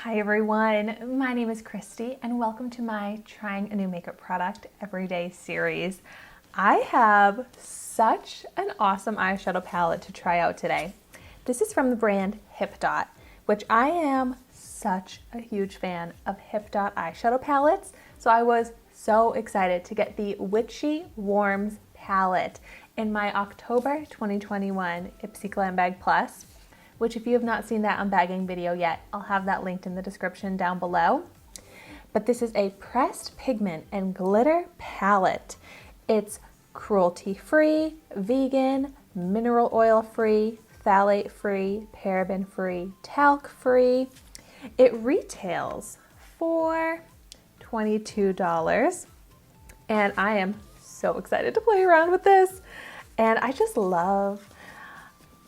Hi everyone, my name is Christy and welcome to my Trying a New Makeup Product Everyday series. I have such an awesome eyeshadow palette to try out today. This is from the brand HIPDOT, which I am such a huge fan of HIPDOT eyeshadow palettes, so I was so excited to get the Witchy Warms palette in my October 2021 Ipsy Glam Bag Plus, which if you have not seen that unbagging video yet, I'll have that linked in the description down below. But this is a pressed pigment and glitter palette. It's cruelty-free, vegan, mineral oil-free, phthalate-free, paraben-free, talc-free. It retails for $22, and I am so excited to play around with this. And I just love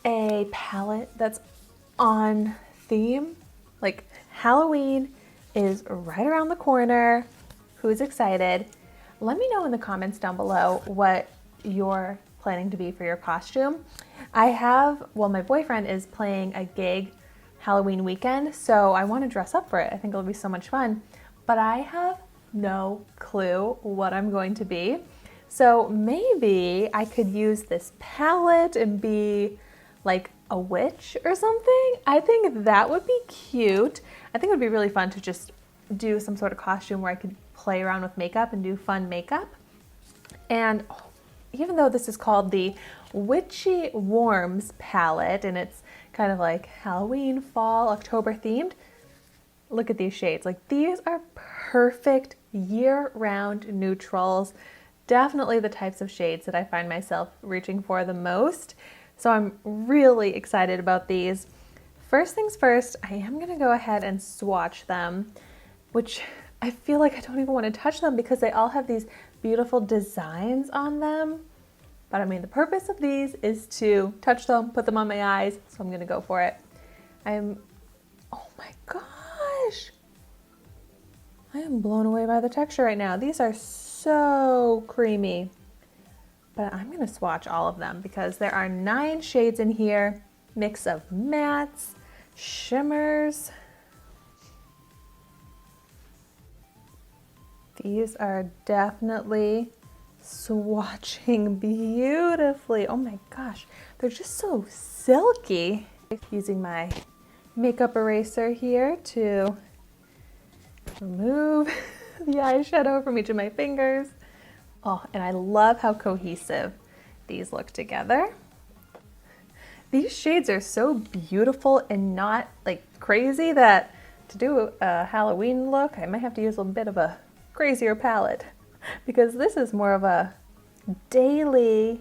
a palette that's on theme. Like, Halloween is right around the corner. Who's excited? Let me know in the comments down below what you're planning to be for your costume. My boyfriend is playing a gig Halloween weekend, so I want to dress up for it. I think it'll be so much fun, but I have no clue what I'm going to be. So maybe I could use this palette and be like a witch or something. I think that would be cute. I think it would be really fun to just do some sort of costume where I could play around with makeup and do fun makeup. And even though this is called the Witchy Warms palette and it's kind of like Halloween, fall, October themed, look at these shades. Like, these are perfect year-round neutrals. Definitely the types of shades that I find myself reaching for the most. So I'm really excited about these. First things first, I am gonna go ahead and swatch them, which I feel like I don't even want to touch them because they all have these beautiful designs on them. But I mean, the purpose of these is to touch them, put them on my eyes, so I'm gonna go for it. Oh my gosh! I am blown away by the texture right now. These are so creamy. But I'm going to swatch all of them because there are 9 shades in here, mix of mattes, shimmers. These are definitely swatching beautifully. Oh my gosh, they're just so silky. Using my makeup eraser here to remove the eyeshadow from each of my fingers. Oh, and I love how cohesive these look together. These shades are so beautiful and not like crazy that to do a Halloween look, I might have to use a bit of a crazier palette because this is more of a daily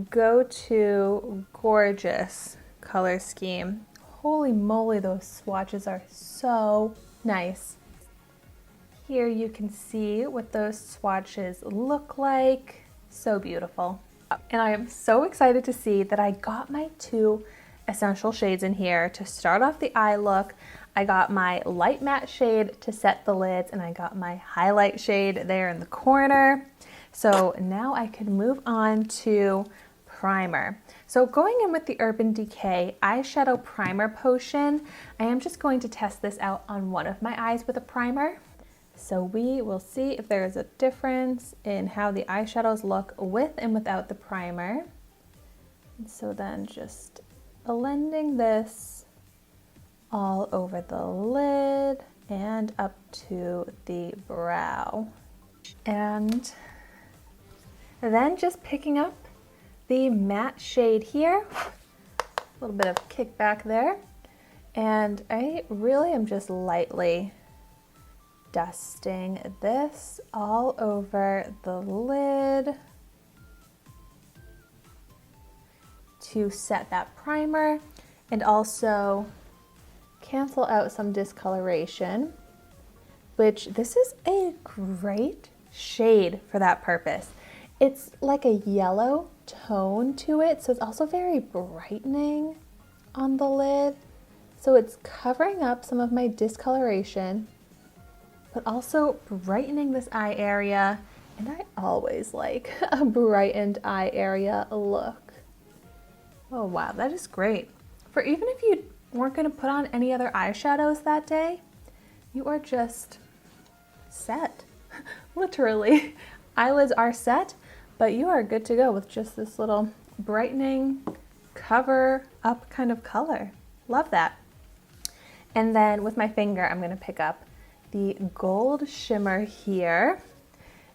go-to gorgeous color scheme. Holy moly, those swatches are so nice. Here you can see what those swatches look like. So beautiful. And I am so excited to see that I got my 2 essential shades in here to start off the eye look. I got my light matte shade to set the lids, and I got my highlight shade there in the corner. So now I can move on to primer. So going in with the Urban Decay Eyeshadow Primer Potion, I am just going to test this out on one of my eyes with a primer. So we will see if there is a difference in how the eyeshadows look with and without the primer. And so then just blending this all over the lid and up to the brow. And then just picking up the matte shade here, a little bit of kickback there. And I really am just lightly dusting this all over the lid to set that primer and also cancel out some discoloration, which this is a great shade for that purpose. It's like a yellow tone to it, so it's also very brightening on the lid. So it's covering up some of my discoloration, but also brightening this eye area. And I always like a brightened eye area look. Oh wow, that is great. For even if you weren't going to put on any other eyeshadows that day, you are just set. Literally. Eyelids are set, but you are good to go with just this little brightening, cover up kind of color. Love that. And then with my finger, I'm going to pick up the gold shimmer here,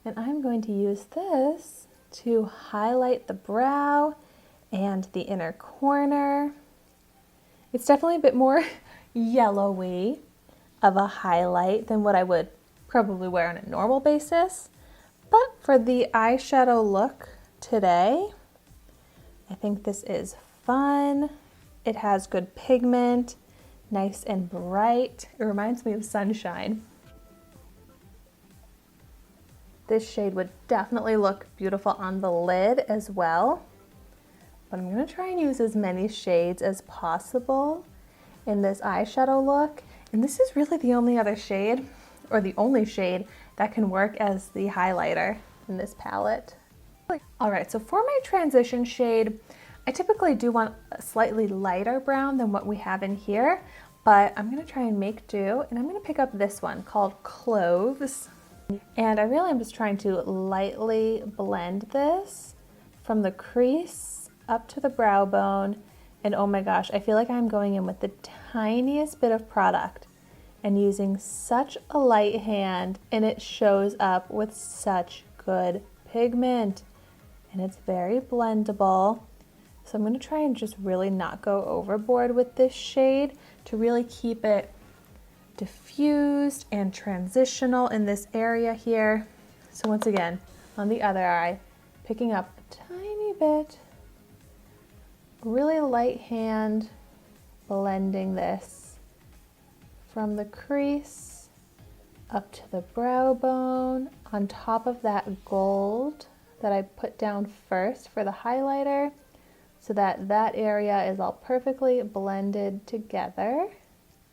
and I'm going to use this to highlight the brow and the inner corner. It's definitely a bit more yellowy of a highlight than what I would probably wear on a normal basis. But for the eyeshadow look today, I think this is fun. It has good pigment, nice and bright. It reminds me of sunshine. This shade would definitely look beautiful on the lid as well. But I'm going to try and use as many shades as possible in this eyeshadow look. And this is really the only other shade, or the only shade, that can work as the highlighter in this palette. All right, so for my transition shade, I typically do want a slightly lighter brown than what we have in here, but I'm going to try and make do, and I'm going to pick up this one called Cloves. And I really am just trying to lightly blend this from the crease up to the brow bone. And oh my gosh, I feel like I'm going in with the tiniest bit of product and using such a light hand, and it shows up with such good pigment. And it's very blendable. So I'm going to try and just really not go overboard with this shade to really keep it diffused and transitional in this area here. So once again, on the other eye, picking up a tiny bit, really light hand, blending this from the crease up to the brow bone on top of that gold that I put down first for the highlighter, so that that area is all perfectly blended together.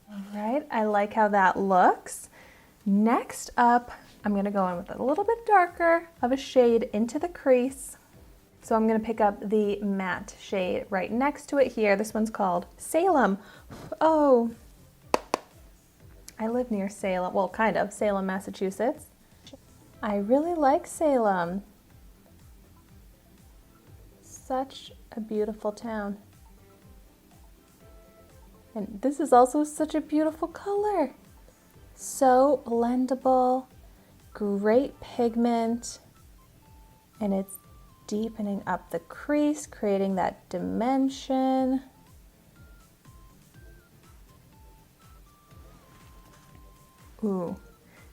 All right, I like how that looks. Next up, I'm gonna go in with a little bit darker of a shade into the crease. So I'm gonna pick up the matte shade right next to it here. This one's called Salem. Oh, I live near Salem, well, kind of, Salem, Massachusetts. I really like Salem. Such a beautiful town. And this is also such a beautiful color. So blendable, great pigment, and it's deepening up the crease, creating that dimension. Ooh,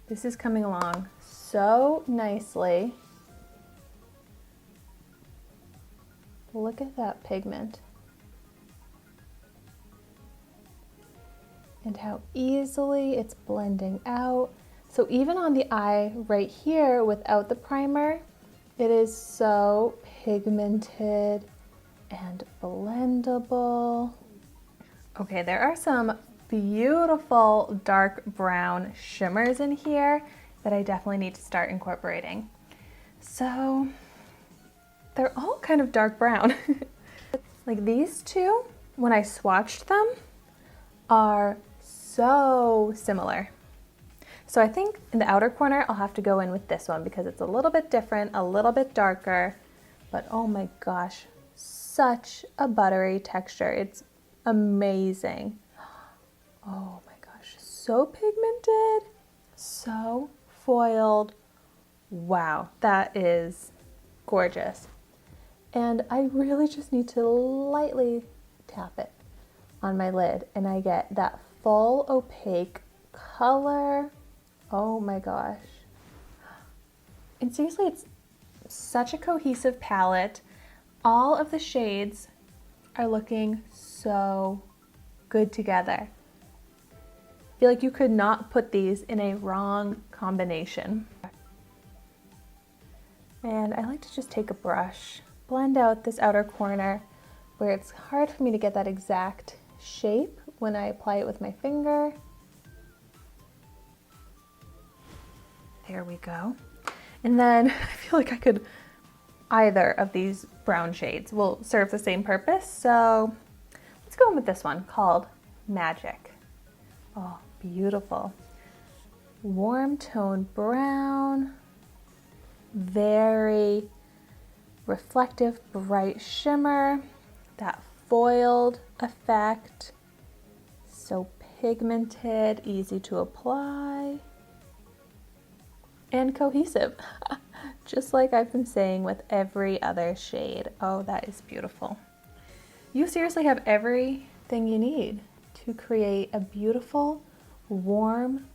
this is coming along so nicely. Look at that pigment. And how easily it's blending out. So even on the eye right here without the primer, it is so pigmented and blendable. Okay, there are some beautiful dark brown shimmers in here that I definitely need to start incorporating. So they're all kind of dark brown. Like these two, when I swatched them, are so similar. So I think in the outer corner, I'll have to go in with this one because it's a little bit different, a little bit darker, but oh my gosh, such a buttery texture. It's amazing. Oh my gosh, so pigmented, so foiled. Wow, that is gorgeous. And I really just need to lightly tap it on my lid and I get that full opaque color. Oh my gosh. And seriously, it's such a cohesive palette. All of the shades are looking so good together. I feel like you could not put these in a wrong combination. And I like to just take a brush, blend out this outer corner where it's hard for me to get that exact shape when I apply it with my finger. There we go. And then I feel like I could, either of these brown shades will serve the same purpose. So let's go in with this one called magic. Oh, beautiful. Warm tone brown, very reflective, bright shimmer, that foiled effect, so pigmented, easy to apply, and cohesive, just like I've been saying with every other shade. Oh, that is beautiful. You seriously have everything you need to create a beautiful, warm,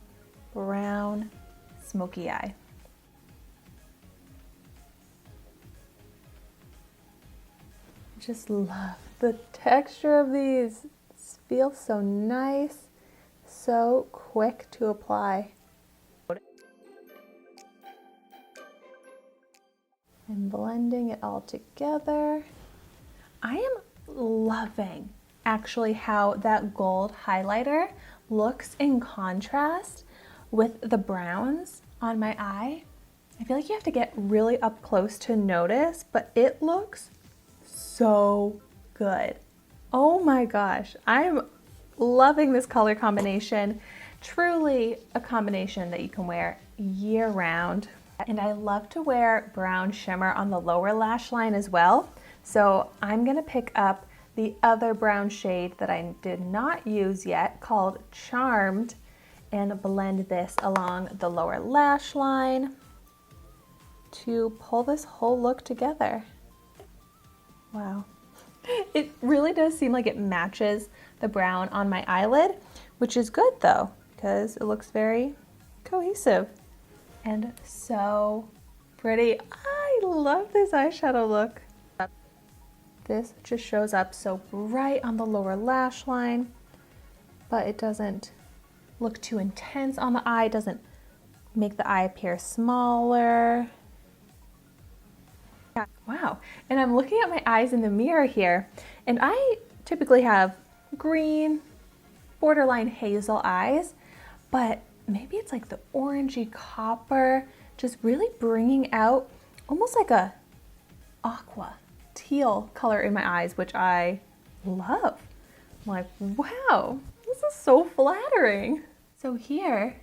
brown, smoky eye. Just love the texture of these. It feels so nice, so quick to apply. And blending it all together. I am loving actually how that gold highlighter looks in contrast with the browns on my eye. I feel like you have to get really up close to notice, but it looks so good. Oh my gosh, I'm loving this color combination. Truly a combination that you can wear year round. And I love to wear brown shimmer on the lower lash line as well. So I'm gonna pick up the other brown shade that I did not use yet called Charmed and blend this along the lower lash line to pull this whole look together. Wow. It really does seem like it matches the brown on my eyelid, which is good though, because it looks very cohesive and so pretty. I love this eyeshadow look. This just shows up so bright on the lower lash line, but it doesn't look too intense on the eye, it doesn't make the eye appear smaller. Wow, and I'm looking at my eyes in the mirror here, and I typically have green, borderline hazel eyes, but maybe it's like the orangey copper, just really bringing out almost like a aqua teal color in my eyes, which I love. I'm like, wow, this is so flattering. So here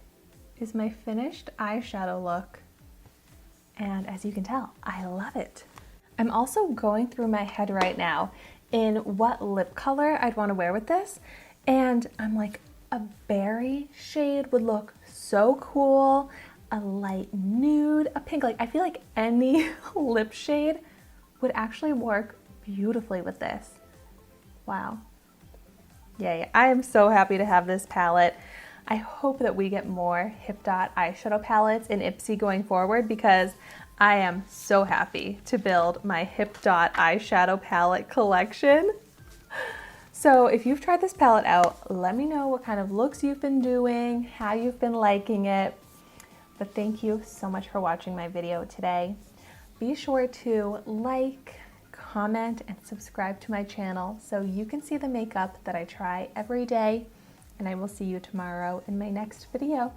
is my finished eyeshadow look. And as you can tell, I love it. I'm also going through my head right now in what lip color I'd want to wear with this. And I'm like, a berry shade would look so cool. A light nude, a pink, like I feel like any lip shade would actually work beautifully with this. Wow. Yay, I am so happy to have this palette. I hope that we get more HIPDOT eyeshadow palettes in Ipsy going forward because I am so happy to build my HIPDOT eyeshadow palette collection. So if you've tried this palette out, let me know what kind of looks you've been doing, how you've been liking it. But thank you so much for watching my video today. Be sure to like, comment, and subscribe to my channel so you can see the makeup that I try every day. And I will see you tomorrow in my next video.